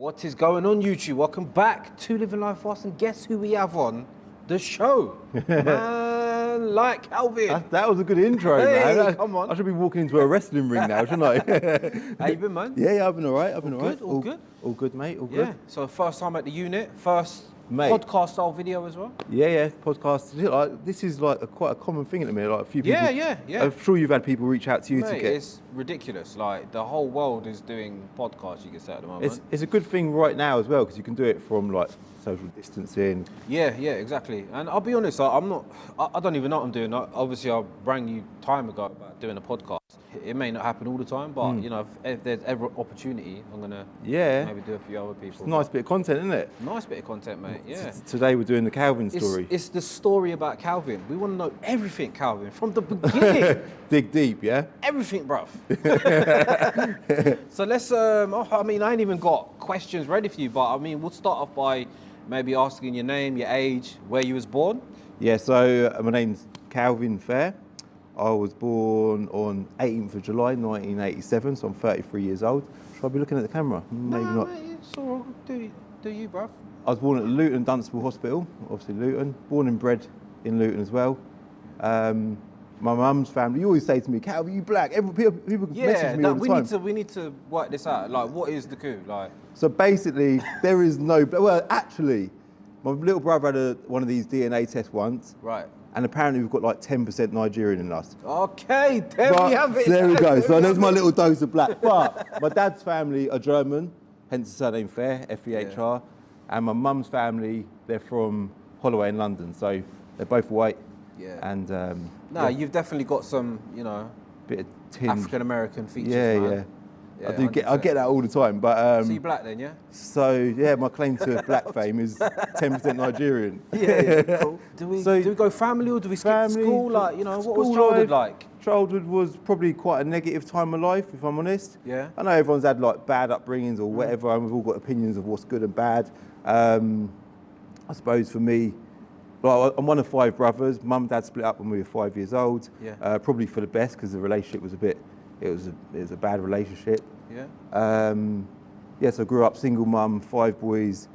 What is going on, YouTube? Welcome back to Living Life Fast, and guess who we have on the show? Man, like Calvin. That was a good intro, Hey, man. come on. I should be walking into a wrestling ring now, shouldn't I? How you been, man? Yeah, I've been all right. All good? All good, mate. All Yeah. good. So first time at the unit, first Mate. podcast style video as well. Yeah. Podcast. Like, this is like quite a common thing at the minute. Like a few people. Yeah. I'm sure you've had people reach out to you Mate, to get. it's ridiculous. Like the whole world is doing podcasts. You can say at the moment. It's a good thing right now as well because you can do it from like social distancing. Yeah, exactly. And I'll be honest, I don't even know what I'm doing. Obviously, I rang you time ago about doing a podcast. It may not happen all the time, but you know, if there's ever opportunity, I'm gonna maybe do it for other people. It's a nice bit of content, isn't it? Nice bit of content, mate. Yeah. Today we're doing the Calvin story. It's the story about Calvin. We want to know everything, Calvin, from the beginning. Dig deep, yeah. Everything, bruv. So let's. I mean, I ain't even got questions ready for you, but I mean, we'll start off by maybe asking your name, your age, where you was born. Yeah. So my name's Calvin Fair. I was born on 18th of July 1987, so I'm 33 years old. Should I be looking at the camera? Maybe not. Mate, it's all right. Do you, bruv? I was born at Luton Dunstable Hospital, obviously Luton. Born and bred in Luton as well. My mum's family, you always say to me, Calvin, you black? People message me all the time. We need to work this out. Like, what is the coup? Like, So basically, there is no, well, actually, my little brother had one of these DNA tests once. right. And apparently we've got like 10% Nigerian in us. Okay, there But we have it. there we go. So there's my little dose of black. But my dad's family are German, hence the surname Fair, F-E-H-R. Yeah. And my mum's family, they're from Holloway in London. So they're both white. Yeah. And You've definitely got some, bit of tinge. African American features. Yeah, man. yeah. Yeah, I get that all the time. But so you black then, yeah? So yeah, my claim to black fame is 10% Nigerian. Yeah, cool. Do we go family or do we skip school? Like, what was childhood like? Childhood was probably quite a negative time of life, if I'm honest. Yeah. I know everyone's had like bad upbringings or whatever, and we've all got opinions of what's good and bad. I suppose for me, well, I'm one of 5 brothers. Mum and dad split up when we were 5 years old. Yeah. Probably for the best because the relationship was it was a bad relationship. Yeah. So I grew up single mum, 5 boys.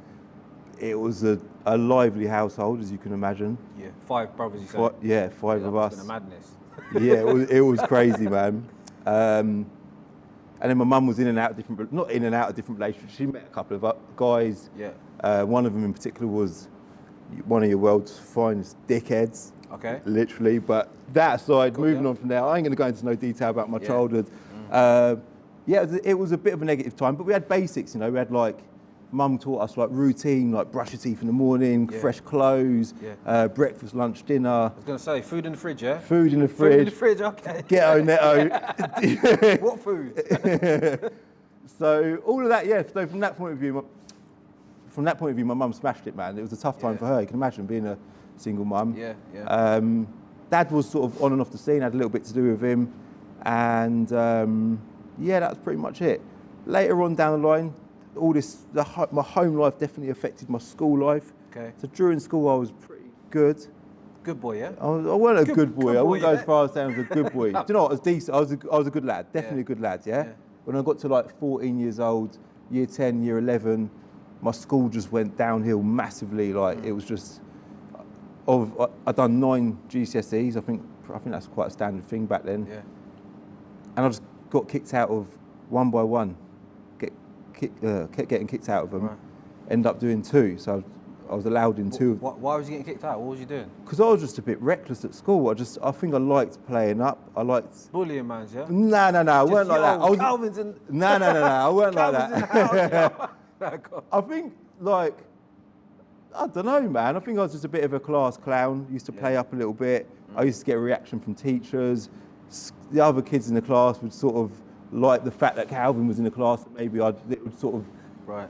It was a lively household, as you can imagine. Yeah. 5 brothers, you said? Yeah, 5 of us. That must have been a madness. Yeah, it was crazy, man. And then my mum was not in and out of different relationships. She met a couple of guys. Yeah. One of them in particular was one of your world's finest dickheads. Okay. Literally, but that aside, moving on from there, I ain't going to go into no detail about my childhood. It was a bit of a negative time, but we had basics, we had like, mum taught us like routine, like brush your teeth in the morning, fresh clothes, breakfast, lunch, dinner. I was going to say, food in the fridge, yeah? Food in the fridge. Food in the fridge, okay. Ghetto netto. What food? So all of that, so from that point of view, my mum smashed it, man. It was a tough time for her. You can imagine being a single mum. Yeah. Dad was sort of on and off the scene, had a little bit to do with him. And that was pretty much it. Later on down the line, my home life definitely affected my school life. Okay. So during school, I was pretty good. Good boy, yeah? I wasn't a good boy. I wouldn't go as far as saying I was a good boy. Do you know what? I was decent. I was a good lad. Definitely a good lad, yeah? When I got to like 14 years old, year 10, year 11, my school just went downhill massively. Like it was just, I'd done 9 GCSEs. I think that's quite a standard thing back then. Yeah. And I just got kicked out of one by one. Kept getting kicked out of them. Right. Ended up doing 2. So I was allowed in 2. Why was you getting kicked out? What was you doing? Because I was just a bit reckless at school. I think I liked playing up. I liked bullying, man. Yeah. No. I weren't like that. Calvin's in. No. I weren't like that. I think I don't know, man. I think I was just a bit of a class clown. Used to play up a little bit. I used to get a reaction from teachers. The other kids in the class would sort of like the fact that Calvin was in the class. Maybe it would sort of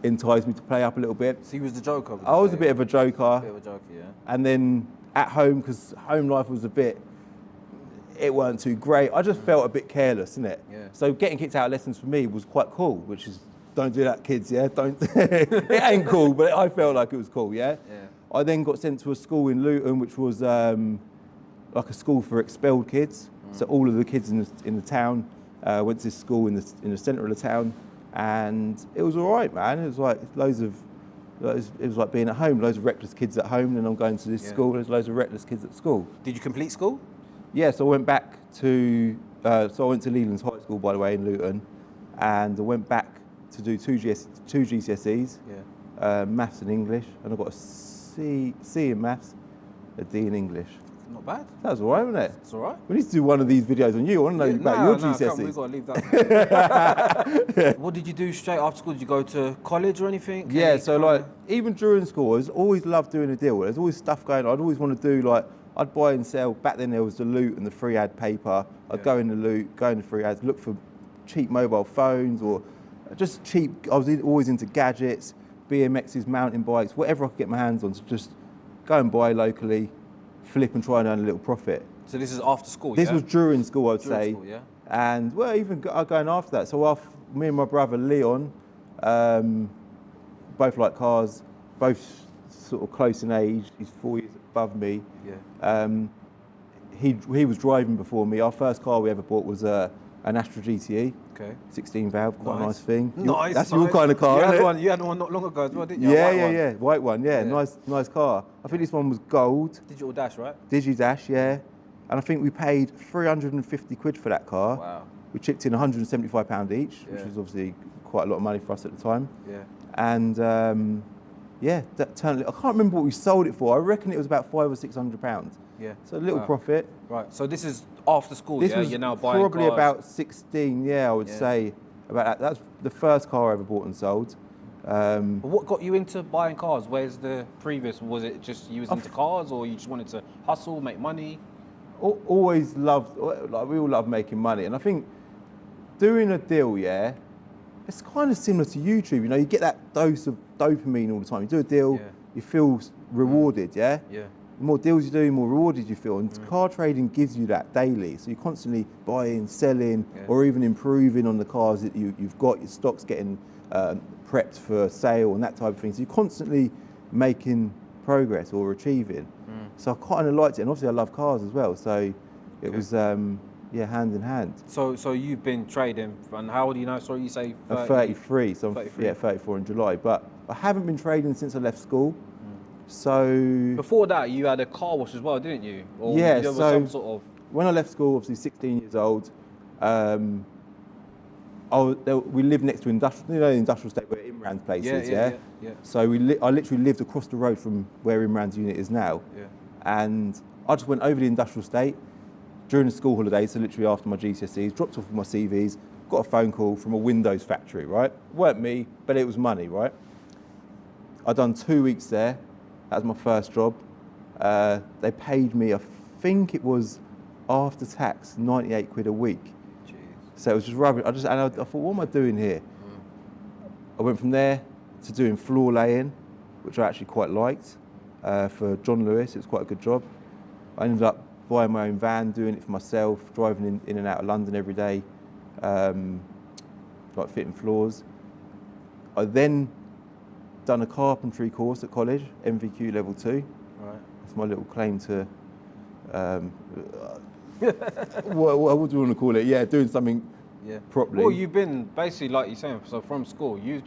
entice me to play up a little bit. So he was the joker? I was a bit of a joker. A bit of a joker, yeah. And then at home, because home life was it weren't too great. I just felt a bit careless, innit? Yeah. So getting kicked out of lessons for me was quite cool, which is, don't do that, kids, yeah? Don't. It ain't cool, but I felt like it was cool, yeah? I then got sent to a school in Luton, which was like a school for expelled kids. So all of the kids in the town went to this school in the centre of the town, and it was all right, man. It was like it was like being at home, loads of reckless kids at home, and I'm going to this school, there's loads of reckless kids at school. Did you complete school? Yeah, so I went back to, so I went to Leland's High School, by the way, in Luton, and I went back to do two GCSEs, maths and English, and I got a C in maths, a D in English. Not bad. That was all right, wasn't it? It's all right. We need to do one of these videos on you. I want to know about your GCSEs. We've got to leave that. What did you do straight after school? Did you go to college or anything? Yeah, so like, even during school, I always loved doing a deal. There's always stuff going on. I'd always want to do like, I'd buy and sell. Back then there was the loot and the free ad paper. I'd go in the loot, go in the free ads, look for cheap mobile phones or just cheap. I was always into gadgets, BMXs, mountain bikes, whatever I could get my hands on to just go and buy locally, flip and try and earn a little profit. So this is after school, This was during school, I'd say. School, yeah. And well, even going after that. So me and my brother Leon, both like cars, both sort of close in age. He's 4 years above me. Yeah. He was driving before me. Our first car we ever bought was an Astra GTE. Okay. 16 valve, quite a nice thing. Nice. That's your kind of car, isn't it? You had one not long ago as well, didn't you? Yeah, white one. Yeah, nice car. I think this one was gold. Digital dash, right? Digidash, yeah. And I think we paid 350 quid for that car. Wow. We chipped in £175 each, which was obviously quite a lot of money for us at the time. Yeah. And that turned. I can't remember what we sold it for. I reckon it was about £500 or £600. Yeah. So a little profit. Right. So this is after school. This yeah. was You're now buying probably cars. about 16. Yeah, I would say about that. That's the first car I ever bought and sold. But what got you into buying cars? Where's the previous? Was it just you was into cars, or you just wanted to hustle, make money? Always loved. Like we all love making money, and I think doing a deal, it's kind of similar to YouTube. You know, you get that dose of dopamine all the time. You do a deal, you feel rewarded. Yeah. The more deals you do, the more rewarded you feel. And car trading gives you that daily. So you're constantly buying, selling, or even improving on the cars that you've got. Your stock's getting prepped for sale and that type of thing. So you're constantly making progress or achieving. So I kind of liked it. And obviously I love cars as well. So it was, hand in hand. So you've been trading, and how old are you now? Sorry, you say 30? I'm 33, so I'm 33. 34 in July. But I haven't been trading since I left school. So before that, you had a car wash as well, didn't you? Or yeah. there was So some sort of... when I left school, obviously 16 years old, we lived next to the industrial estate where Imran's place is. Yeah. So I literally lived across the road from where Imran's unit is now. Yeah. And I just went over the industrial estate during the school holidays, so literally after my GCSEs, dropped off my CVs, got a phone call from a Windows factory, right? Weren't me, but it was money, right? I'd done 2 weeks there. That was my first job. They paid me, I think it was after tax, 98 quid a week. Jeez. So it was just rubbish. I thought, what am I doing here? I went from there to doing floor laying, which I actually quite liked. For John Lewis, it was quite a good job. I ended up buying my own van, doing it for myself, driving in and out of London every day, like fitting floors. I then done a carpentry course at college, MVQ level 2. Right. That's my little claim to, what do you want to call it? Yeah, doing something properly. Well, you've been basically, like you're saying, so from school, you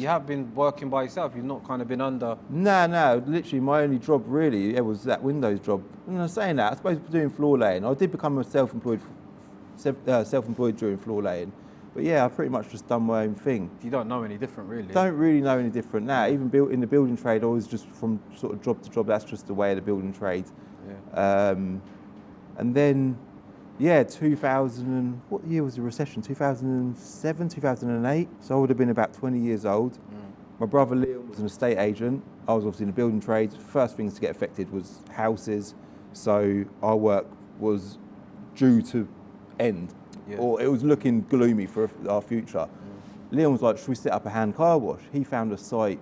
have been working by yourself. You've not kind of been under... No, literally my only job really was that Windows job. And I'm saying that, I suppose doing floor laying. I did become a self-employed during floor laying. But yeah, I've pretty much just done my own thing. You don't know any different, really? Don't really know any different now. Even in the building trade, I was just from sort of job to job. That's just the way of the building trade. Yeah. And then, 2000, what year was the recession? 2007, 2008. So I would have been about 20 years old. My brother Leon was an estate agent. I was obviously in the building trade. First things to get affected was houses. So our work was due to end. Yeah. Or it was looking gloomy for our future. Leon was like, should we set up a hand car wash? He found a site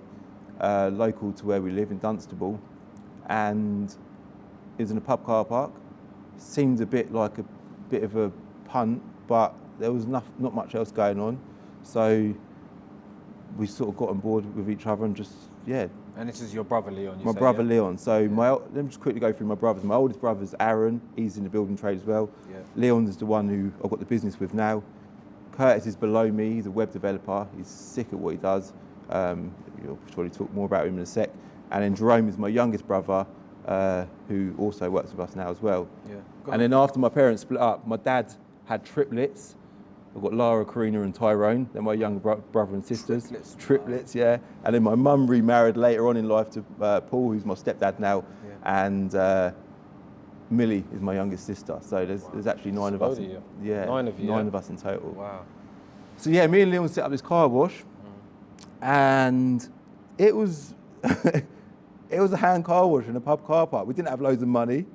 local to where we live in Dunstable, and it was in a pub car park. Seemed a bit like a bit of a punt, but there was not much else going on. So we sort of got on board with each other and just, And this is your brother Leon, My brother Leon. So let me just quickly go through my brothers. My oldest brother's Aaron. He's in the building trade as well. Yeah. Leon is the one who I've got the business with now. Curtis is below me. He's a web developer. He's sick at what he does. You'll probably talk more about him in a sec. And then Jerome is my youngest brother, who also works with us now as well. Yeah. And then after my parents split up, my dad had triplets. I've got Lara, Karina and Tyrone. They're my younger brother and sisters. Triplets, yeah. And then my mum remarried later on in life to Paul, who's my stepdad now. Yeah. And Millie is my youngest sister. So there's actually 9 of us. Yeah, 9 of you. 9 of us in total. Wow. So yeah, me and Leon set up this car wash, and it was it was a hand car wash in a pub car park. We didn't have loads of money.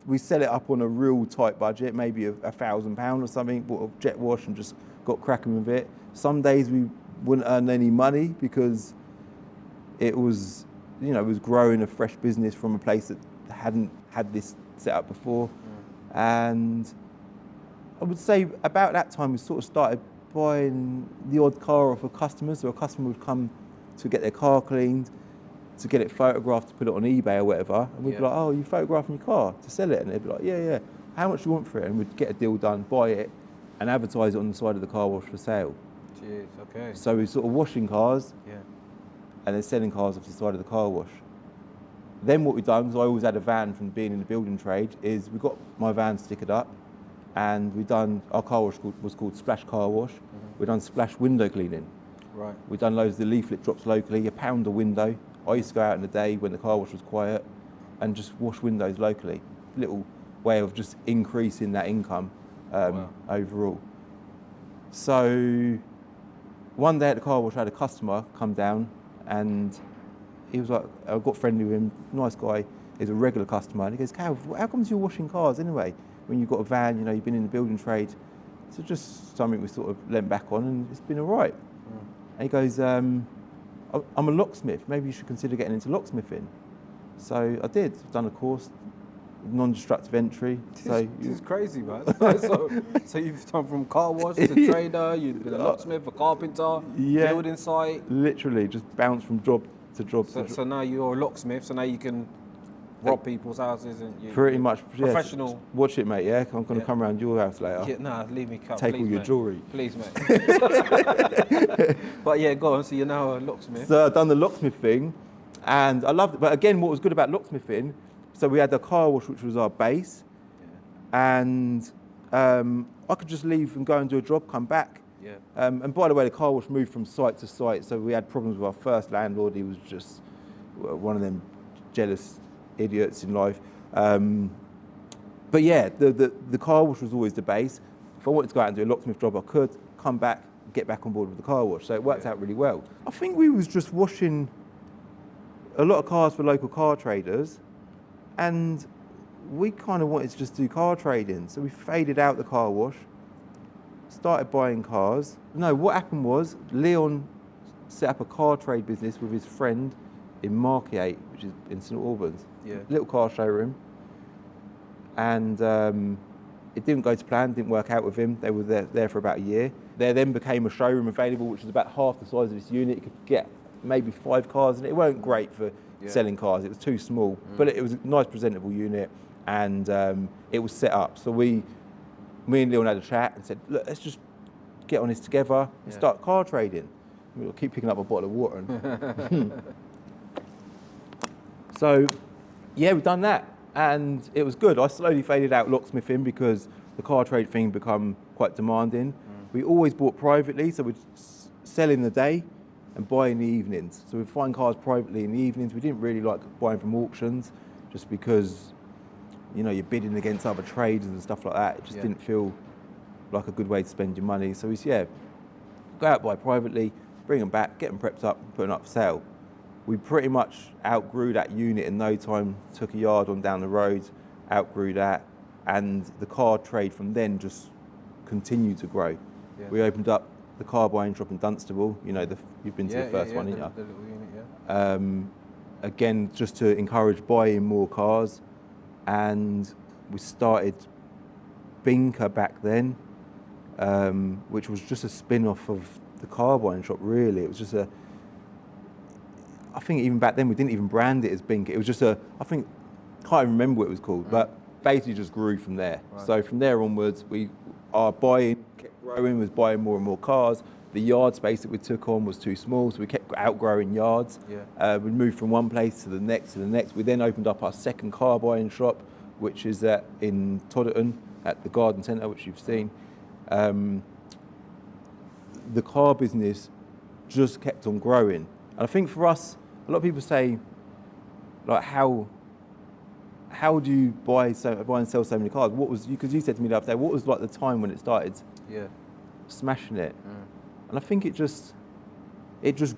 We set it up on a real tight budget, maybe £1,000 or something. Bought a jet wash and just got cracking with it. Some days we wouldn't earn any money because it was, it was growing a fresh business from a place that hadn't had this set up before. And I would say about that time we sort of started buying the odd car off of customers. So a customer would come to get their car cleaned, to get it photographed, to put it on eBay or whatever. And we'd be like, oh, you photographing your car to sell it? And they'd be like, yeah. How much do you want for it? And we'd get a deal done, buy it, and advertise it on the side of the car wash for sale. Jeez, okay. So we're sort of washing cars and then selling cars off the side of the car wash. Then what we've done, because I always had a van from being in the building trade, is we got my van stickered up, and we've done, our car wash was called Splash Car Wash. We've done splash window cleaning. Right. We've done loads of the leaflet drops locally, £1 a window. I used to go out in the day when the car wash was quiet and just wash windows locally. Little way of just increasing that income overall. So one day at the car wash, I had a customer come down, and he was like, I got friendly with him, nice guy, he's a regular customer, and he goes, Cal, how comes you're washing cars anyway? When you've got a van, you've been in the building trade. So just something we sort of leant back on, and it's been all right. And he goes, I'm a locksmith, maybe you should consider getting into locksmithing. So I did, I've done a course, non-destructive entry. This is crazy, man. So you've done from car wash to trader, you've been a locksmith, a carpenter, building site. Literally, just bounce from job to job. So now you're a locksmith, so now you can rob people's houses and pretty much professional. Yeah. Watch it, mate. Yeah, I'm going to come around your house later. Yeah, nah, leave me. Take all your jewellery. Please, mate. But yeah, go on. So you're now a locksmith. So I've done the locksmith thing, and I loved it. But again, what was good about locksmithing? So we had the car wash, which was our base, and I could just leave and go and do a job, come back. Yeah. And by the way, the car wash moved from site to site, so we had problems with our first landlord. He was just one of them jealous idiots in life. But yeah, the car wash was always the base. If I wanted to go out and do a locksmith job, I could come back, get back on board with the car wash. So it worked out really well. I think we was just washing a lot of cars for local car traders, and we kind of wanted to just do car trading. So we faded out the car wash, started buying cars. No, what happened was Leon set up a car trade business with his friend in Markyate, which is in St Albans. Yeah. Little car showroom. And it didn't go to plan, didn't work out with him. They were there for about a year. There then became a showroom available, which was about half the size of this unit. You could get maybe 5 cars in it. It weren't great for selling cars, it was too small. But it was a nice presentable unit, and it was set up. So me and Leon had a chat and said, look, let's just get on this together and start car trading. We'll keep picking up a bottle of water. And So yeah, we've done that, and it was good. I slowly faded out locksmithing because the car trade thing become quite demanding. We always bought privately, so we'd sell in the day and buy in the evenings. So we'd find cars privately in the evenings. We didn't really like buying from auctions just because, you're bidding against other traders and stuff like that. It just didn't feel like a good way to spend your money. So we go out, buy privately, bring them back, get them prepped up, and put them up for sale. We pretty much outgrew that unit in no time, took a yard on down the road, outgrew that, and the car trade from then just continued to grow. Yeah. We opened up the car buying shop in Dunstable. You've been to the first one, haven't you? The little unit, Again, just to encourage buying more cars, and we started Binker back then, which was just a spin-off of the car buying shop, really. It was just I think even back then we didn't even brand it as Binker. It was just can't even remember what it was called, but basically just grew from there. Right. So from there onwards, our buying kept growing, was buying more and more cars. The yard space that we took on was too small, so we kept outgrowing yards. Yeah. We moved from one place to the next to the next. We then opened up our second car buying shop, which is in Todderton at the garden centre, which you've seen. The car business just kept on growing. And I think for us, a lot of people say, like, how do you buy and sell so many cars? What was, because you said to me the other day, what was like the time when it started smashing it? And I think it just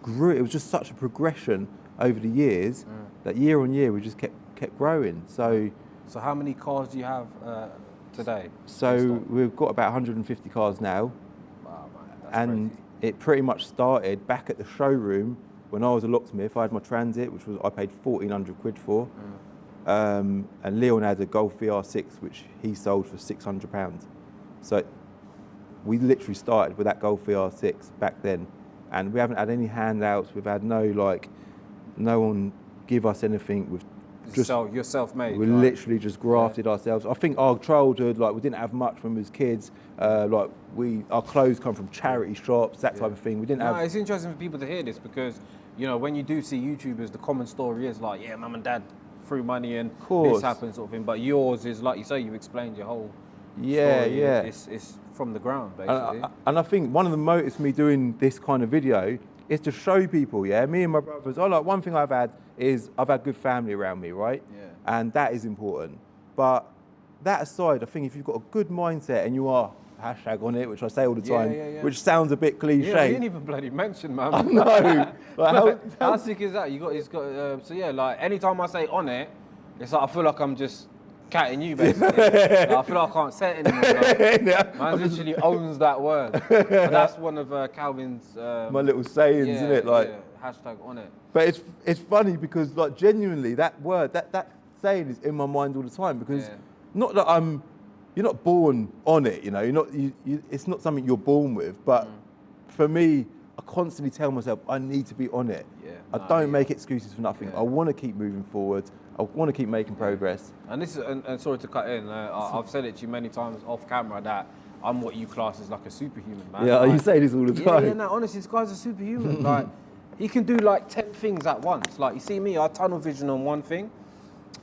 grew. It was just such a progression over the years that year on year we just kept growing. So how many cars do you have today? So we've got about 150 cars now. Wow, man, that's and crazy. It pretty much started back at the showroom when I was a locksmith. I had my Transit, which I paid 1,400 quid for. And Leon had a Golf VR6, which he sold for £600. So we literally started with that Golf VR6 back then, and we haven't had any handouts. We've had no one give us anything. We've just you're self-made. We literally just grafted ourselves. I think our childhood, like, we didn't have much when we was kids. Our clothes come from charity shops, that type of thing. We didn't have. It's interesting for people to hear this because, you know, when you do see YouTubers, the common story is like, yeah, mum and dad threw money and this happened, sort of thing. But yours is, like you say, you've explained your whole story. It's from the ground, basically. And I think one of the motives me doing this kind of video is to show people, me and my brothers, one thing I've had is I've had good family around me, right? Yeah. And that is important. But that aside, I think if you've got a good mindset and you are hashtag on it, which I say all the time, which sounds a bit cliche. Yeah, you didn't even bloody mention, man. I know. Like, how sick is that? Like, anytime I say on it, it's like I feel like I'm just catting you, basically. Like, I feel like I can't say it anymore. Like, man literally owns that word. But that's one of Calvin's my little sayings, isn't it? Like, hashtag on it. But it's funny because, like, genuinely that word, that saying is in my mind all the time, because not that you're not born on it, you know. It's not something you're born with. But for me, I constantly tell myself I need to be on it. I don't make excuses for nothing. I want to keep moving forward. I want to keep making progress. And this is, and sorry to cut in, I've said it to you many times off camera that I'm what you class as like a superhuman, man. Yeah, like, you say this all the time. Yeah, no, honestly, this guy's a superhuman. Like, he can do like 10 things at once. Like, you see me, I tunnel vision on one thing.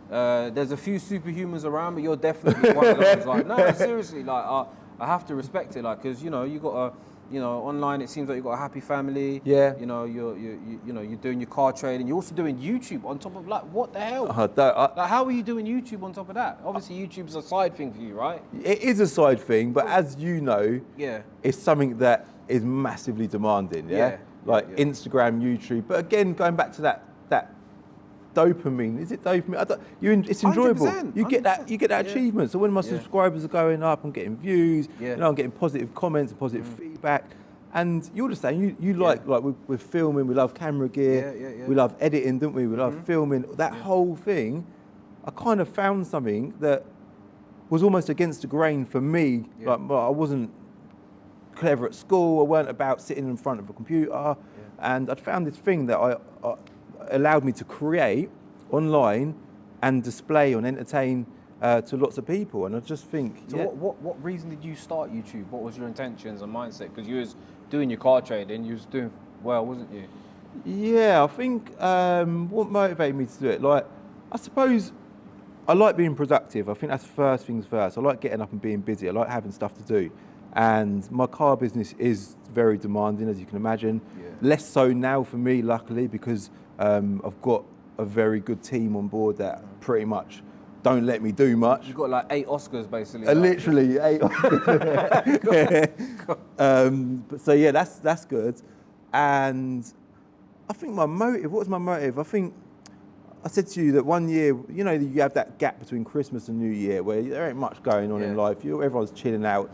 There's a few superhumans around, but you're definitely one of those. Like, no, seriously, like, I have to respect it, like, because, you know, you got a, you know, online it seems like you've got a happy family. Yeah. You know, you're doing your car trading. You're also doing YouTube on top of, like, what the hell? Like, how are you doing YouTube on top of that? Obviously, YouTube's a side thing for you, right? It is a side thing, but as you know, it's something that is massively demanding. Like Instagram, YouTube. But again, going back to that dopamine. Is it dopamine? It's enjoyable. 100%. You get that achievement. So when my subscribers are going up, I'm getting views. You know, I'm getting positive comments and positive feedback. And you're just saying you like we're filming. We love camera gear. We love editing, don't we? We love filming. That whole thing. I kind of found something that was almost against the grain for me. Like, I wasn't clever at school. I weren't about sitting in front of a computer. And I'd found this thing that I allowed me to create online and display and entertain to lots of people. And I just think... So what reason did you start YouTube? What was your intentions and mindset? Because you was doing your car trading, you was doing well, wasn't you? Yeah, I think what motivated me to do it, like, I suppose I like being productive. I think that's first things first. I like getting up and being busy. I like having stuff to do. And my car business is very demanding, as you can imagine. Less so now for me, luckily, because I've got a very good team on board that pretty much don't let me do much. You've got like 8 Oscars, basically. Literally 8 Oscars. But so yeah, that's good. And I think what was my motive? I think I said to you that one year, you know, you have that gap between Christmas and New Year where there ain't much going on in life. Everyone's chilling out,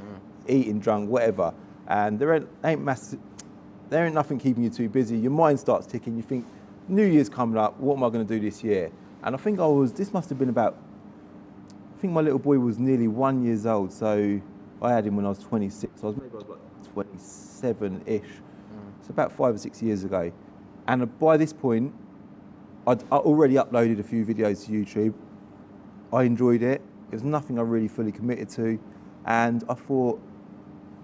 eating, drunk, whatever. And there ain't nothing keeping you too busy. Your mind starts ticking. You think, New Year's coming up, what am I going to do this year? And I think this must have been I think my little boy was nearly 1 year old. So I had him when I was 26. I was like 27-ish. It's about 5 or 6 years ago. And by this point, I'd already uploaded a few videos to YouTube. I enjoyed it. It was nothing I really fully committed to. And I thought,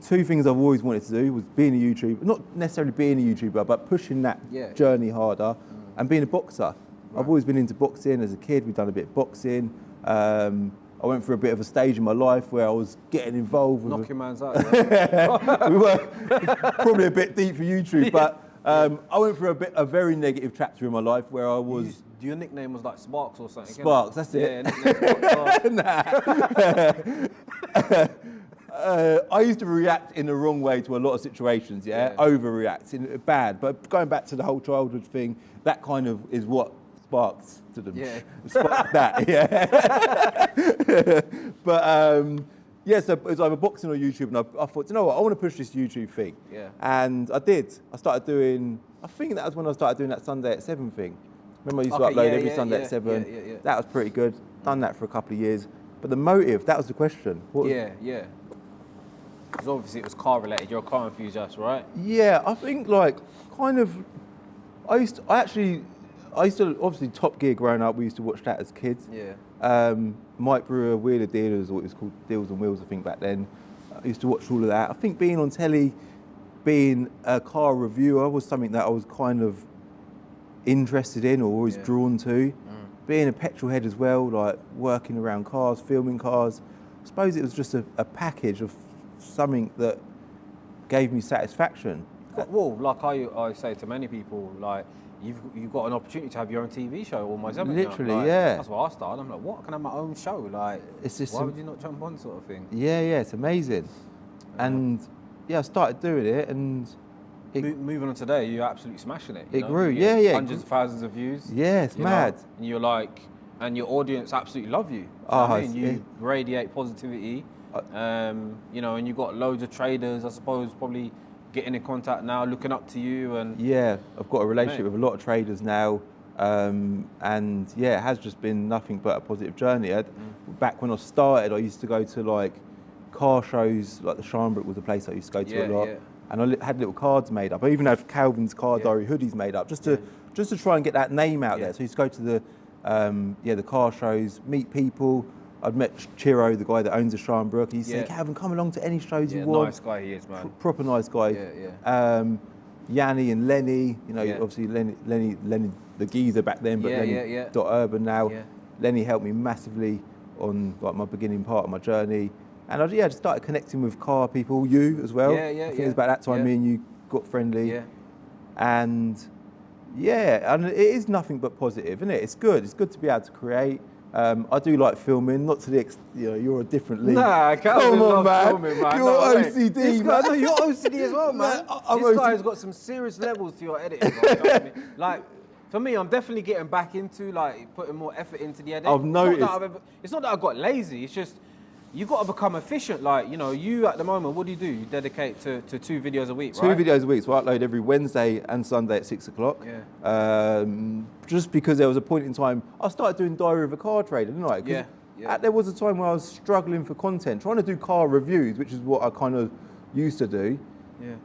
two things I've always wanted to do was being a YouTuber, not necessarily being a YouTuber, but pushing that journey harder, and being a boxer. I've always been into boxing as a kid. We've done a bit of boxing. I went through a bit of a stage in my life where I was getting involved with... Knocking man's out. Yeah. We were probably a bit deep for YouTube, but I went through a very negative chapter in my life where I was... Your nickname was like Sparks or something? Sparks, that's it. Yeah, I used to react in the wrong way to a lot of situations, overreact, in bad. But going back to the whole childhood thing, that kind of is what sparks to them. Yeah. Sparks that, But so it was either boxing or YouTube, and I thought, you know what, I want to push this YouTube thing. Yeah. And I did. I started doing, I think that was when I started doing that Sunday at 7 thing. Remember I used to upload every Sunday at 7? Yeah. That was pretty good. Done that for a couple of years. But the motive, that was the question. Because obviously it was car related. You're a car enthusiast, right? Yeah, I think I used to obviously Top Gear growing up. We used to watch that as kids. Yeah. Mike Brewer, Wheeler Dealers, or it was called Deals on Wheels, I think back then. I used to watch all of that. I think being on telly, being a car reviewer was something that I was kind of interested in or always drawn to. Being a petrol head as well, like working around cars, filming cars. I suppose it was just a package of something that gave me satisfaction. Well, like I say to many people, like you've got an opportunity to have your own TV show almost, haven't you? Literally, like, yeah. That's what I started. I'm like, what? I can have my own show? Like, it's just why would you not jump on, sort of thing? Yeah, it's amazing. And I started doing it, and moving on today, you're absolutely smashing it. It grew, yeah. Hundreds of thousands of views. Yeah, it's mad. And you're like, and your audience absolutely love you. I mean, you radiate positivity. And you've got loads of traders, I suppose, probably getting in contact now, looking up to you. And I've got a relationship with a lot of traders now, and it has just been nothing but a positive journey. Back when I started, I used to go to like car shows, like the Sharnbrook was a place I used to go to a lot, and I had little cards made up. I even had Calvin's car diary hoodies made up just to try and get that name out there. So I used to go to the car shows, meet people. I'd met Chiro, the guy that owns the Sharnbrook. He said, Calvin, come along to any shows you want. Nice guy he is, man. Proper nice guy. Yanni and Lenny, obviously Lenny the geezer back then, but Lenny .urban now. Lenny helped me massively on like my beginning part of my journey. And I just started connecting with car people, you as well. I think it was about that time me and you got friendly. And and it is nothing but positive, isn't it? It's good. It's good to be able to create. I do like filming, not to the extent, you're a different league. Nah, Calvin loves filming, man. You're OCD, man. No, you're OCD as well, man. This guy's got some serious levels to your editing, bro. You know what I mean? Like, for me, I'm definitely getting back into, like, putting more effort into the editing. I've noticed. It's not that I got lazy, it's just, you've got to become efficient. Like, you at the moment, what do? You dedicate to 2 videos a week, right? 2 videos a week, so I upload every Wednesday and Sunday at 6 o'clock. Just because there was a point in time, I started doing Diary of a Car Trader, didn't I? There was a time where I was struggling for content, trying to do car reviews, which is what I kind of used to do.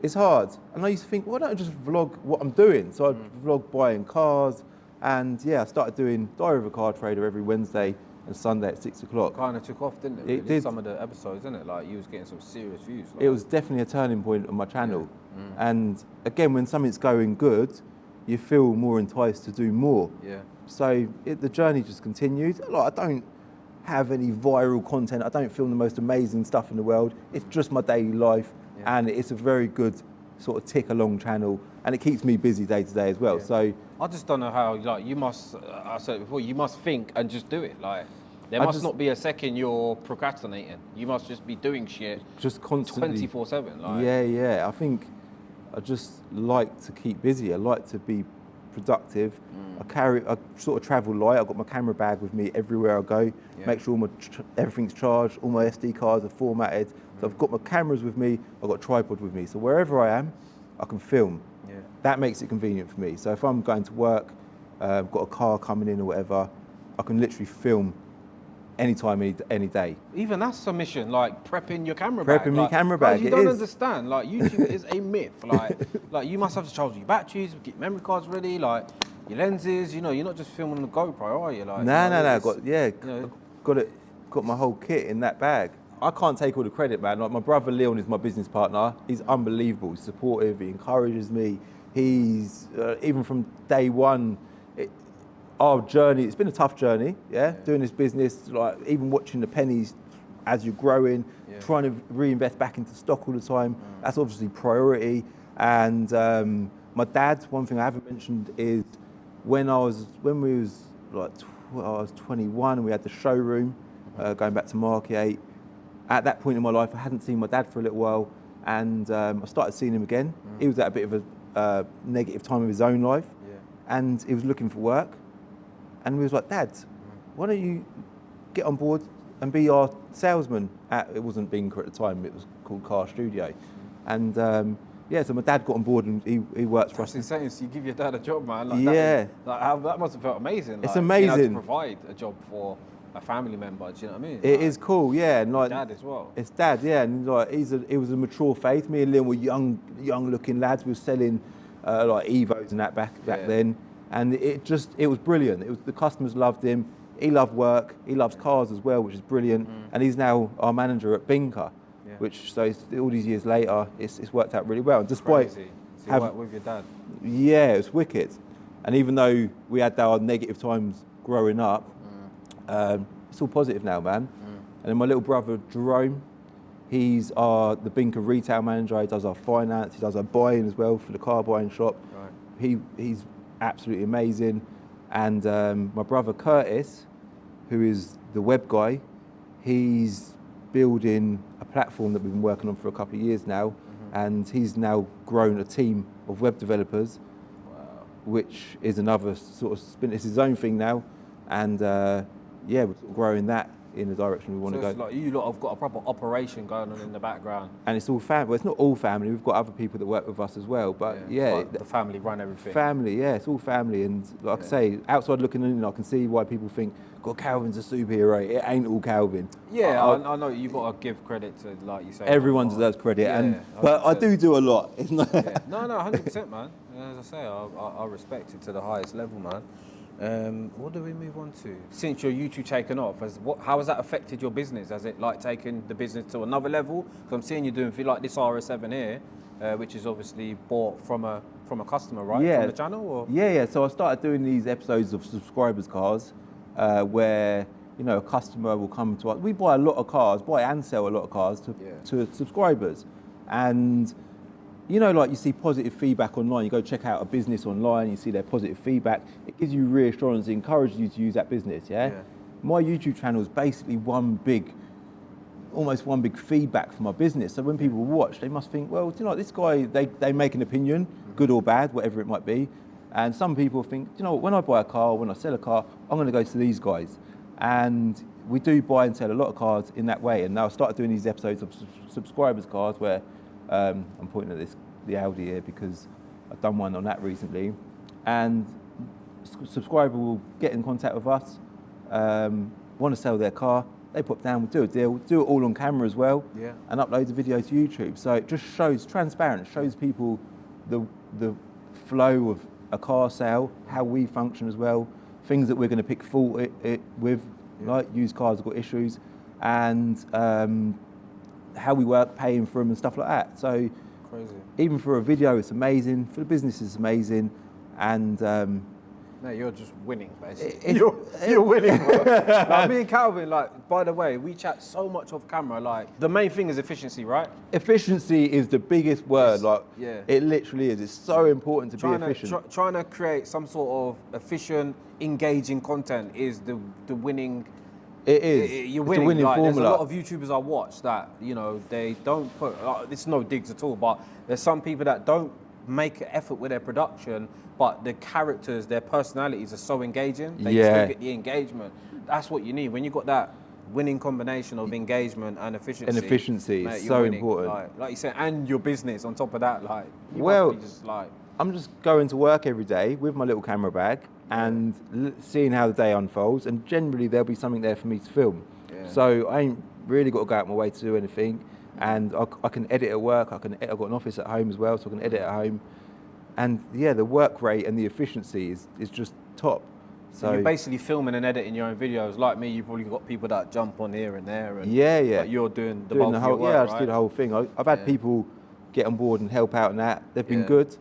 It's hard. And I used to think, why don't I just vlog what I'm doing? So I'd vlog buying cars, and I started doing Diary of a Car Trader every Wednesday and Sunday at 6 o'clock. Kind of took off, didn't it? It did. Some of the episodes, didn't it? Like, you was getting some serious views. Like. It was definitely a turning point on my channel. And again, when something's going good, you feel more enticed to do more. So the journey just continued. Like, I don't have any viral content. I don't film the most amazing stuff in the world. It's just my daily life, and it's a very good sort of tick along channel, and it keeps me busy day to day as well. So I just don't know how, like, you must, I said it before, you must think and just do it. Like, there must not be a second you're procrastinating. You must just be doing shit just constantly 24/7. Like. I think I just like to keep busy. I like to be productive. I sort of travel light. I've got my camera bag with me everywhere I go. Make sure everything's charged, all my SD cards are formatted. So I've got my cameras with me, I've got a tripod with me. So wherever I am, I can film. That makes it convenient for me. So if I'm going to work, I've got a car coming in or whatever, I can literally film anytime, any day. Even that's a mission, like prepping your camera bag. Prepping my camera bag, you don't understand, like YouTube is a myth. Like you must have to charge your batteries, get memory cards ready, like your lenses, you're not just filming on the GoPro, are you? Like, no, got it, got my whole kit in that bag. I can't take all the credit, man. Like my brother Leon is my business partner. He's unbelievable. He's supportive. He encourages me. He's even from day one. Our journey. It's been a tough journey. Yeah, doing this business. Like even watching the pennies as you're growing, trying to reinvest back into stock all the time. That's obviously priority. And my dad. One thing I haven't mentioned is when I was 21 and we had the showroom going back to Mark 8. At that point in my life, I hadn't seen my dad for a little while, and I started seeing him again. He was at a bit of a negative time of his own life, and he was looking for work. And we was like, Dad, why don't you get on board and be our salesman at, it wasn't Binker at the time, it was called Car Studio. And so my dad got on board and he works for us. That's insane, so you give your dad a job, man. Like, that must have felt amazing. It's amazing. To provide a job for a family member, do you know what I mean? It is cool, yeah. And like Dad as well. It's Dad, yeah. And like it was a mature faith. Me and Liam were young looking lads. We were selling like Evos and that back then. And it was brilliant. The customers loved him. He loved work. He loves cars as well, which is brilliant. And he's now our manager at Binker, which all these years later, it's worked out really well. And despite crazy. So you work with your dad. Yeah, it's wicked. And even though we had our negative times growing up, it's all positive now, man. And then my little brother Jerome, he's the Binker retail manager. He does our finance. He does our buying as well for the car buying shop. Right. He's absolutely amazing. And my brother Curtis, who is the web guy, he's building a platform that we've been working on for a couple of years now, and he's now grown a team of web developers, which is another sort of spin. It's his own thing now, and we're growing that in the direction we want to go. It's like you lot have got a proper operation going on in the background. And it's all family. Well, it's not all family. We've got other people that work with us as well. But the family run everything. Family, yeah, it's all family. And like I say, outside looking in, I can see why people think, God, Calvin's a superhero. It ain't all Calvin. Yeah, I know you've got to give credit to, like you say. Everyone deserves credit, but I do a lot. It's not. No, 100%, man. As I say, I respect it to the highest level, man. What do we move on to? Since your YouTube taken off, how has that affected your business? Has it like taken the business to another level? Because I'm seeing you doing like this RS7 here, which is obviously bought from a customer, right? Yeah. From the channel, or? Yeah. So I started doing these episodes of subscribers' cars, where a customer will come to us. We buy and sell a lot of cars to subscribers, and. Like you see positive feedback online, you go check out a business online, you see their positive feedback, it gives you reassurance, it encourages you to use that business, My YouTube channel is basically almost one big feedback for my business. So when people watch, they must think, well, this guy, they make an opinion, good or bad, whatever it might be. And some people think, when I buy a car, when I sell a car, I'm going to go to these guys. And we do buy and sell a lot of cars in that way. And now I started doing these episodes of subscribers' cars where I'm pointing at the Audi here because I've done one on that recently, and subscriber will get in contact with us, want to sell their car, they pop down, we'll do a deal, do it all on camera as well, and upload the video to YouTube. So it just shows transparent, it shows people the flow of a car sale, how we function as well, things that we're going to pick fault with, like used cars have got issues, and how we work, paying for them and stuff like that. So crazy. Even for a video, it's amazing. For the business, it's amazing. And no, you're just winning, basically. You're winning, bro. Like, me and Calvin, like, by the way, we chat so much off camera. Like, the main thing is efficiency, right? Efficiency is the biggest word. It literally is. It's so important to be efficient. Trying to create some sort of efficient, engaging content is the winning. It is. You're winning. It's a winning formula. There's a lot of YouTubers I watch that, they don't put, it's no digs at all, but there's some people that don't make an effort with their production, but the characters, their personalities are so engaging. They just look at the engagement. That's what you need. When you've got that winning combination of engagement and efficiency. And efficiency is so important. Like you said, and your business on top of that, I'm just going to work every day with my little camera bag and seeing how the day unfolds, and generally there'll be something there for me to film. So I ain't really got to go out my way to do anything, and I can edit at work. I've got an office at home as well, so I can edit at home. And the work rate and the efficiency is just top. So you're basically filming and editing your own videos. Like me, you've probably got people that jump on here and there. And But you're doing the bulk of your work, I just do the whole thing. I've had people get on board and help out in that. They've been good.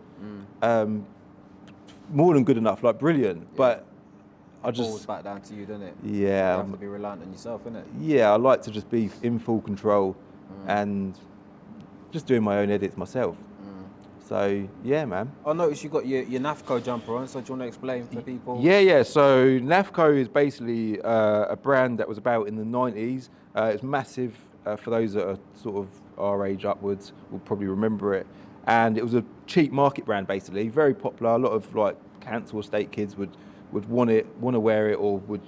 More than good enough, like brilliant. But I just... Falls back down to you, doesn't it? Yeah. You have to be reliant on yourself, innit? Yeah, I like to just be in full control and just doing my own edits myself. So, yeah, man. I noticed you got your Nathco jumper on, so do you want to explain for people? Yeah. So, Nathco is basically a brand that was about in the 90s. It's massive for those that are sort of our age upwards, will probably remember it. And it was a cheap market brand, basically. Very popular. A lot of, like, council estate kids would want to wear it, or would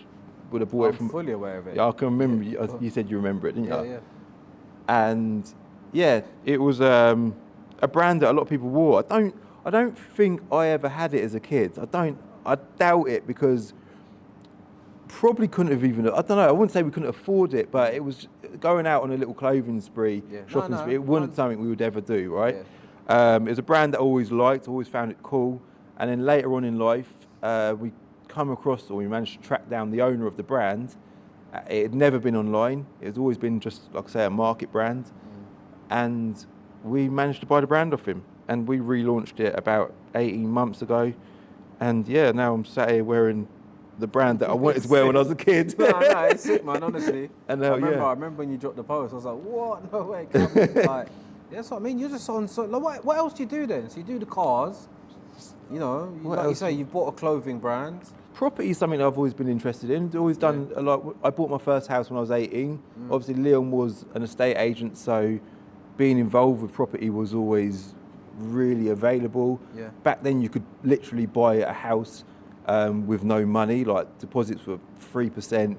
have bought it from... I'm fully aware of it. Yeah, I can remember. You said you remember it, didn't you? Yeah. And, yeah, it was... a brand that a lot of people wore. I don't think I ever had it as a kid. I doubt it, because probably couldn't have even, I don't know, I wouldn't say we couldn't afford it, but it was going out on a little clothing spree, shopping spree. It wasn't something we would ever do, right? Yeah. It was a brand that I always liked, always found it cool. And then later on in life, we managed to track down the owner of the brand. It had never been online. It had always been just, like I say, a market brand. And we managed to buy the brand off him, and we relaunched it about 18 months ago. And yeah, now I'm sat here wearing the brand that I wanted to wear when I was a kid. No, it's sick, man, honestly. And I remember when you dropped the post, I was like, what? No way, Calvin. Like, that's what I mean. You're just on, so like, what else do you do then? So you do the cars, you know, like you say, you bought a clothing brand. Property is something I've always been interested in. Always done a lot. I bought my first house when I was 18. Obviously, Leon was an estate agent, so being involved with property was always really available. Yeah. Back then, you could literally buy a house with no money, like deposits were 3%.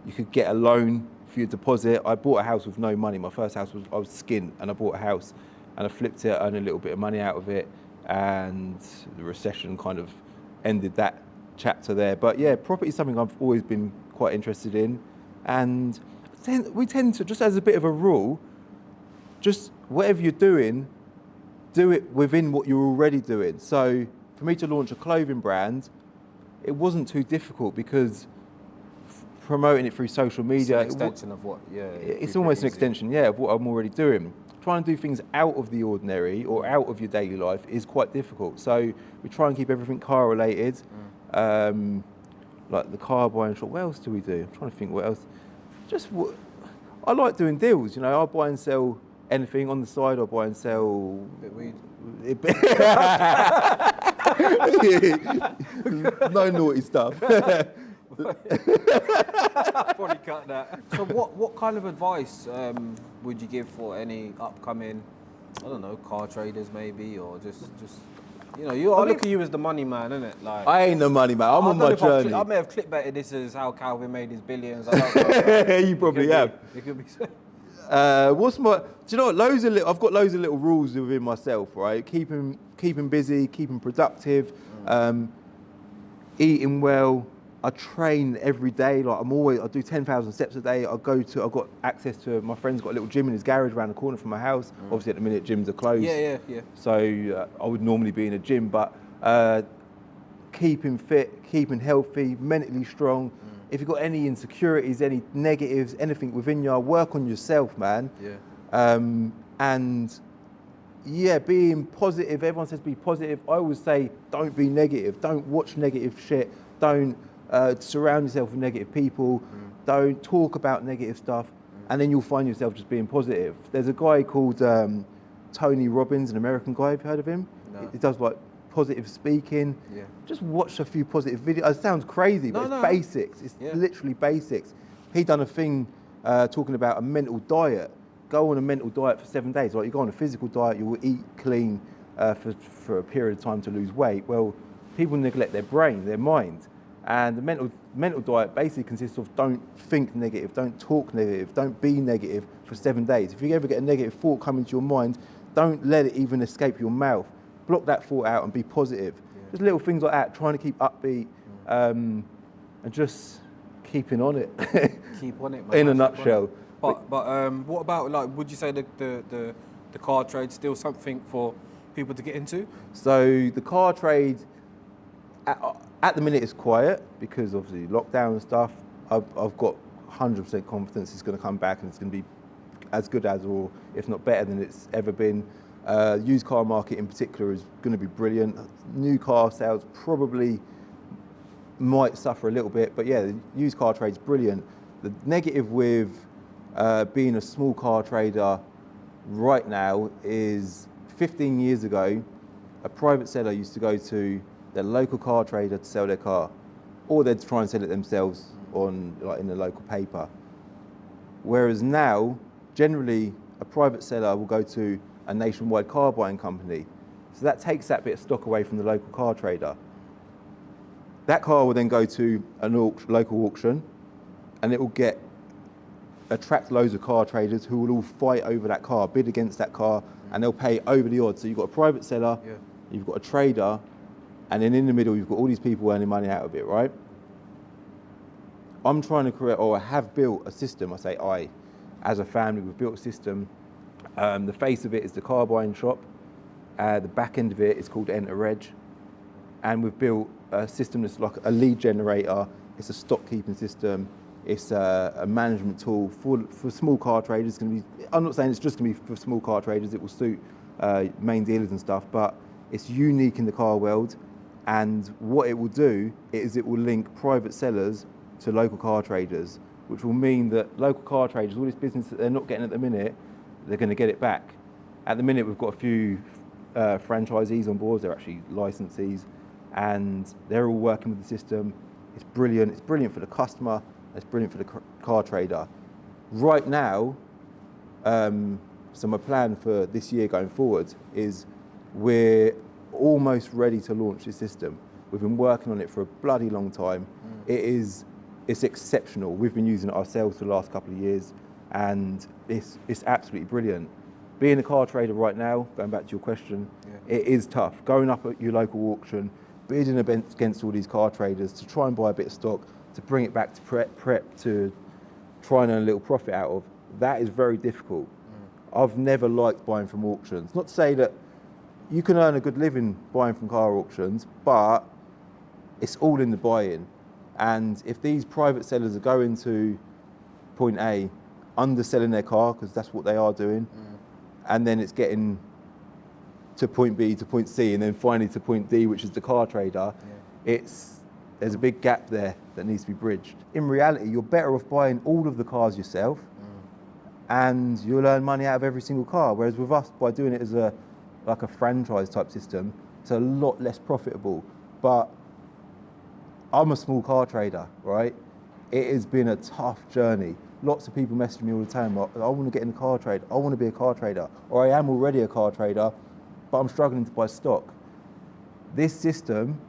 You could get a loan for your deposit. I bought a house with no money. My first house I was skint, and I bought a house and I flipped it, earned a little bit of money out of it, and the recession kind of ended that chapter there. But yeah, property is something I've always been quite interested in, and we tend to, just as a bit of a rule, just whatever you're doing, do it within what you're already doing. So for me to launch a clothing brand, it wasn't too difficult, because promoting it through social media, it's an extension of what, it's almost an extension, of what I'm already doing. Trying to do things out of the ordinary or out of your daily life is quite difficult. So we try and keep everything car related, like the car buying shop. What else do we do? I'm trying to think what else. I like doing deals, you know. I'll buy and sell anything on the side. I'll buy and sell... weed. No naughty stuff. Probably cut that. So what kind of advice would you give for any upcoming, I don't know, car traders maybe, or just you know, I look at you as the money man, innit? Like, I ain't the money man. I'm on my journey. I may have clickbaited this as how Calvin made his billions. I don't know. You probably have. It could be. Do you know what? I've got loads of little rules within myself, right? Keeping busy, keeping productive, eating well. I train every day. Like I do 10,000 steps a day. I've got access to, my friend's got a little gym in his garage around the corner from my house. Obviously at the minute gyms are closed. Yeah. So I would normally be in a gym, but keeping fit, keeping healthy, mentally strong. If you've got any insecurities, any negatives, anything within you, work on yourself, man. And being positive. Everyone says be positive. I always say don't be negative. Don't watch negative shit. Don't surround yourself with negative people. Don't talk about negative stuff, and then you'll find yourself just being positive. There's a guy called Tony Robbins, an American guy. Have you heard of him? No. He does like positive speaking. Just watch a few positive videos. It sounds crazy, but it's basics. It's literally basics. He done a thing talking about a mental diet. Go on a mental diet for 7 days. Like you go on a physical diet, you will eat clean for a period of time to lose weight. Well, people neglect their brain, their mind. And the mental diet basically consists of don't think negative, don't talk negative, don't be negative for 7 days. If you ever get a negative thought come into your mind, don't let it even escape your mouth. Block that thought out and be positive. Just little things like that, trying to keep upbeat and just keeping on it. Keep on it, man. In a nutshell. But what about, like, would you say the car trade still something for people to get into? So the car trade, At the minute, it's quiet because obviously lockdown and stuff. I've got 100% confidence it's going to come back and it's going to be as good as, or if not better than it's ever been. Used car market in particular is going to be brilliant. New car sales probably might suffer a little bit, but yeah, the used car trade's brilliant. The negative with being a small car trader right now is 15 years ago, a private seller used to go to their local car trader to sell their car, or they'd try and sell it themselves on in the local paper. Whereas now, generally, a private seller will go to a nationwide car buying company. So that takes that bit of stock away from the local car trader. That car will then go to a local auction, and it will attract loads of car traders who will all fight over that car, bid against that car, and they'll pay over the odds. So you've got a private seller, you've got a trader, and then in the middle, you've got all these people earning money out of it, right? I'm trying to create, or I have built a system, I say I, as a family, we've built a system. The face of it is the car buying shop. The back end of it is called Enter Reg. And we've built a system that's like a lead generator. It's a stock keeping system. It's a management tool for small car traders. I'm not saying it's just going to be for small car traders. It will suit main dealers and stuff, but it's unique in the car world. And what it will do is it will link private sellers to local car traders, which will mean that local car traders, all this business that they're not getting at the minute, they're going to get it back. At the minute, we've got a few franchisees on board. They're actually licensees, and they're all working with the system. It's brilliant. It's brilliant for the customer. It's brilliant for the car trader. Right now, so my plan for this year going forward is we're almost ready to launch this system. We've been working on it for a bloody long time. It's exceptional. We've been using it ourselves for the last couple of years, and it's absolutely brilliant. Being a car trader right now, going back to your question, it is tough. Going up at your local auction, bidding against all these car traders to try and buy a bit of stock, to bring it back to prep to try and earn a little profit out of, that is very difficult. I've never liked buying from auctions. Not to say that you can earn a good living buying from car auctions, but it's all in the buy-in. And if these private sellers are going to point A, underselling their car, because that's what they are doing, and then it's getting to point B to point C, and then finally to point D, which is the car trader, there's a big gap there that needs to be bridged. In reality, you're better off buying all of the cars yourself, and you'll earn money out of every single car. Whereas with us, by doing it as a franchise type system, it's a lot less profitable. But I'm a small car trader, right? It has been a tough journey. Lots of people message me all the time, like, I want to get in the car trade, I want to be a car trader, or I am already a car trader, but I'm struggling to buy stock. This system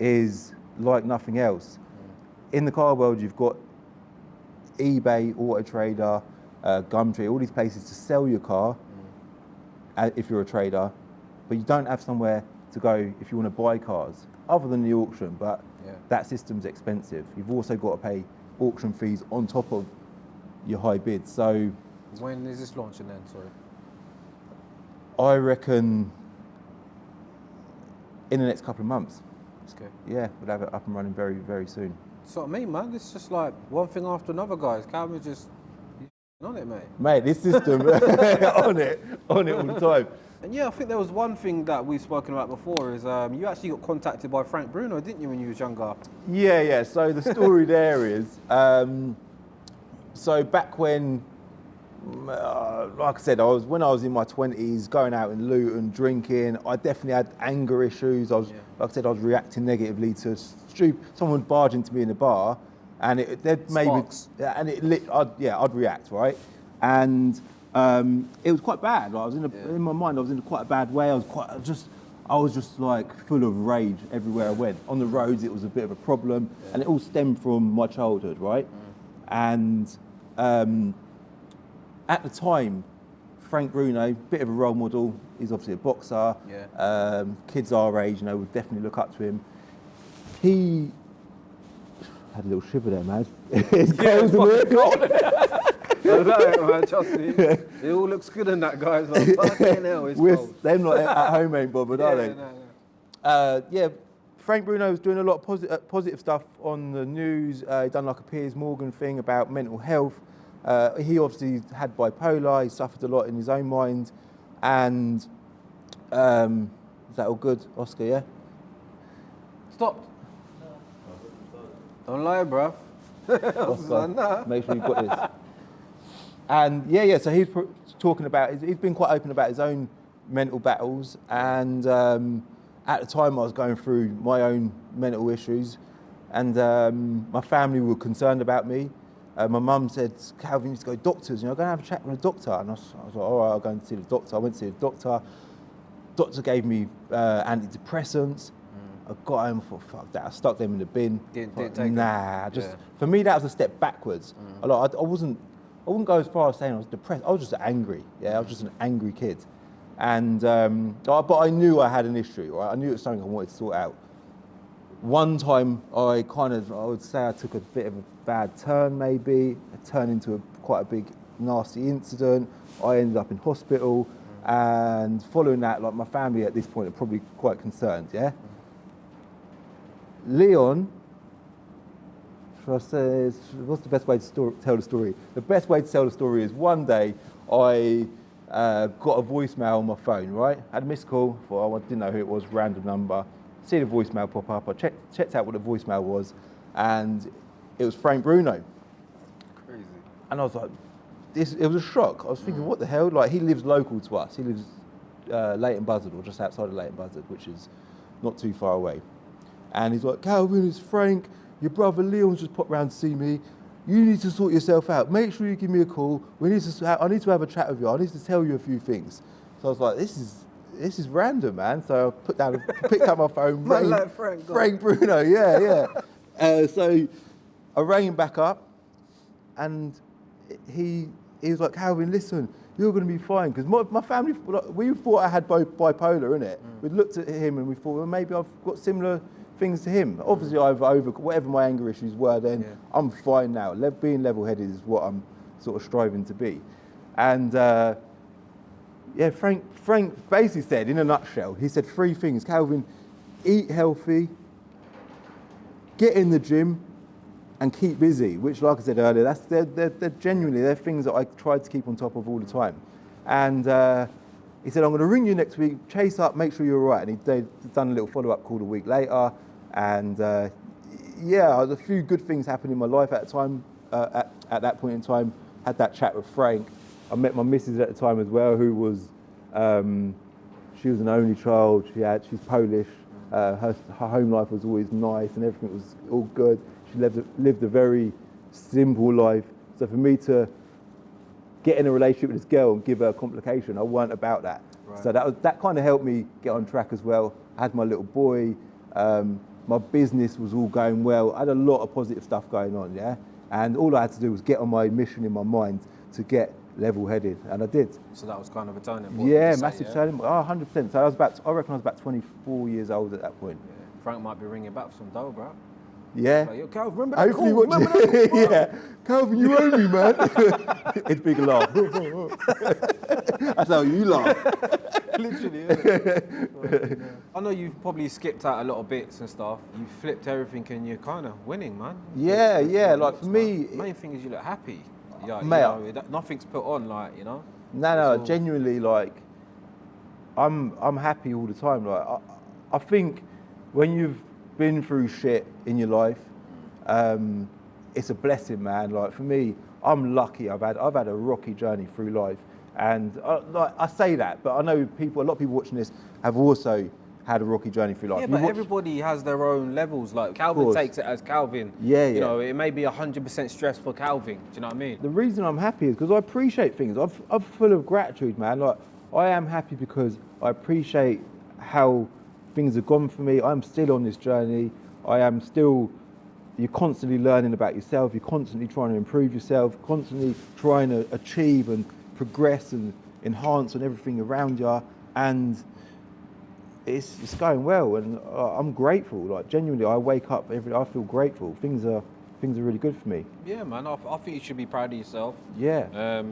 is like nothing else. In the car world, you've got eBay, Auto Trader, Gumtree, all these places to sell your car if you're a trader, but you don't have somewhere to go if you want to buy cars, other than the auction, but that system's expensive. You've also got to pay auction fees on top of your high bids. So when is this launching then, sorry? I reckon in the next couple of months. Okay. Yeah, we'll have it up and running very, very soon. So me, man, it's just like one thing after another, guys. Calvin's just on it, mate. Mate, this system, on it all the time. And yeah, I think there was one thing that we've spoken about before is you actually got contacted by Frank Bruno, didn't you, when you was younger? Yeah. So the story there is, so back when, like I said, when I was in my 20s, going out in Luton, drinking, I definitely had anger issues. Like I said, I was reacting negatively to someone would barge into me in the bar, and I'd react, right? And it was quite bad. Like, in my mind, I was in quite a bad way. I was just like full of rage everywhere I went. On the roads, it was a bit of a problem, and it all stemmed from my childhood, right? And at the time, Frank Bruno, bit of a role model. He's obviously a boxer. Kids our age, would definitely look up to him. He had a little shiver there, man. His clothes were I know, man, trust me. It all looks good in that, guys. Like, fucking hell, it's cold. Them not at home ain't bothered, are they? No. Frank Bruno was doing a lot of positive stuff on the news. He done like a Piers Morgan thing about mental health. He obviously had bipolar. He suffered a lot in his own mind. And is that all good, Oscar? Yeah. Stop. Don't lie, bruv. Oscar, make sure you've got this. And yeah. So he's talking about. He's been quite open about his own mental battles, and at the time I was going through my own mental issues, and my family were concerned about me. My mum said, Calvin, you need to go to doctors, go and have a chat with a doctor. And I was like, all right, I'll go and see the doctor. I went to see the doctor. Doctor gave me antidepressants. I got home, I thought, fuck that. I stuck them in the bin. Didn't take them. For me, that was a step backwards. I wouldn't go as far as saying I was depressed. I was just angry. Yeah, I was just an angry kid. And but I knew I had an issue, right? I knew it was something I wanted to sort out. One time I would say I took a bit of a bad turn maybe. It turned into quite a big nasty incident. I ended up in hospital, and following that, like my family at this point are probably quite concerned, yeah? Leon, what's the best way to tell the story? The best way to tell the story is one day I got a voicemail on my phone, right? I had a missed call, thought I didn't know who it was, random number. See the voicemail pop up, I checked out what the voicemail was, and it was Frank Bruno. Crazy. And I was like, it was a shock. I was thinking, what the hell? Like, he lives local to us. He lives Leighton Buzzard, or just outside of Leighton Buzzard, which is not too far away. And he's like, Calvin, it's Frank. Your brother Leon's just popped round to see me. You need to sort yourself out. Make sure you give me a call. I need to have a chat with you. I need to tell you a few things. So I was like, this is random, man. So I picked up my phone. Frank Bruno, yeah. So I rang him back up, and he was like, Calvin, listen, you're going to be fine. Because my family, we thought I had bipolar, innit? We looked at him and we thought, well, maybe I've got similar things to him. Obviously, I've over whatever my anger issues were then. I'm fine now. Being level-headed is what I'm sort of striving to be. And Frank basically said, in a nutshell, he said 3 things. Calvin, eat healthy, get in the gym, and keep busy. Which, like I said earlier, they're genuinely they're things that I try to keep on top of all the time. And he said, I'm going to ring you next week, chase up, make sure you're all right. And they'd done a little follow-up call a week later. And a few good things happened in my life at the time. At that point in time, had that chat with Frank. I met my missus at the time as well, who was, she was an only child. She's Polish. Her home life was always nice and everything was all good. She lived a very simple life. So for me to get in a relationship with this girl and give her a complication, I weren't about that. Right. So that kind of helped me get on track as well. I had my little boy. My business was all going well. I had a lot of positive stuff going on, yeah? And all I had to do was get on my mission in my mind to get level-headed, and I did. So that was kind of a turning point? Yeah, massive turning point. 100%. So I reckon I was about 24 years old at that point. Yeah. Frank might be ringing back for some dough, bro. Yeah. Like, yo, Calvin, remember that call? Remember that call? Yeah. Calvin, you owe me, man. It's big laugh. That's how you laugh. Literally, yeah. I know you've probably skipped out a lot of bits and stuff. You flipped everything and you're kind of winning, man. Yeah. Like for me, the main thing is you look happy. Yeah, mate, nothing's put on, like, you know. No, genuinely, like, I'm happy all the time. Like, I think when you've been through shit in your life, it's a blessing, man. Like for me, I'm lucky. I've had a rocky journey through life, and I say that, but I know a lot of people watching this have also had a rocky journey through life. Yeah, but everybody has their own levels. Like Calvin takes it as Calvin. Yeah. You know, it may be 100% stress for Calvin. Do you know what I mean? The reason I'm happy is because I appreciate things. I'm full of gratitude, man. Like I am happy because I appreciate how things have gone for me. I'm still on this journey. You're constantly learning about yourself. You're constantly trying to improve yourself, constantly trying to achieve and progress and enhance on everything around you. And it's going well, and I'm grateful. Like genuinely, I wake up I feel grateful. Things are really good for me. Yeah, man. I think you should be proud of yourself. Yeah.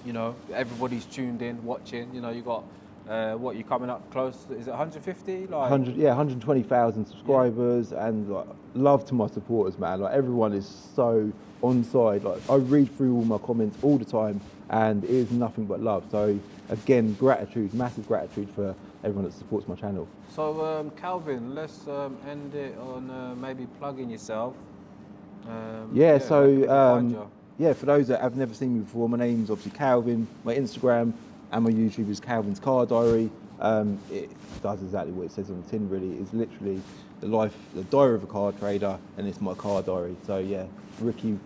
You know, everybody's tuned in, watching. You know, you got What, you coming up close? Is it 150? Like 100, yeah, 120,000 subscribers, and like, love to my supporters, man. Like, everyone is so on side. Like, I read through all my comments all the time, and it is nothing but love. So again, gratitude, massive gratitude for everyone that supports my channel. So Calvin, let's end it on maybe plugging yourself. Yeah, where so can people find you? yeah, for those that have never seen me before, my name's obviously Calvin. My Instagram and my YouTube is Calvin's Car Diary. It does exactly what it says on the tin, really. It's literally the diary of a car trader, and it's my car diary. So yeah, Ricky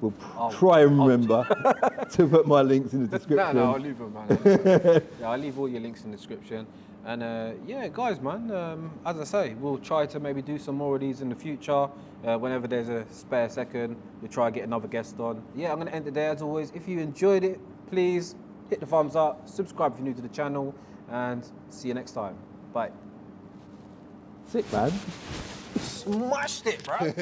will try and remember to put my links in the description. No, I'll leave them, man. Yeah, I'll leave all your links in the description. And yeah, guys, man, as I say, we'll try to maybe do some more of these in the future. Whenever there's a spare second, we'll try and get another guest on. Yeah, I'm going to end it there as always. If you enjoyed it, please hit the thumbs up, subscribe if you're new to the channel, and see you next time. Bye. Sick, man. Smashed it, bro.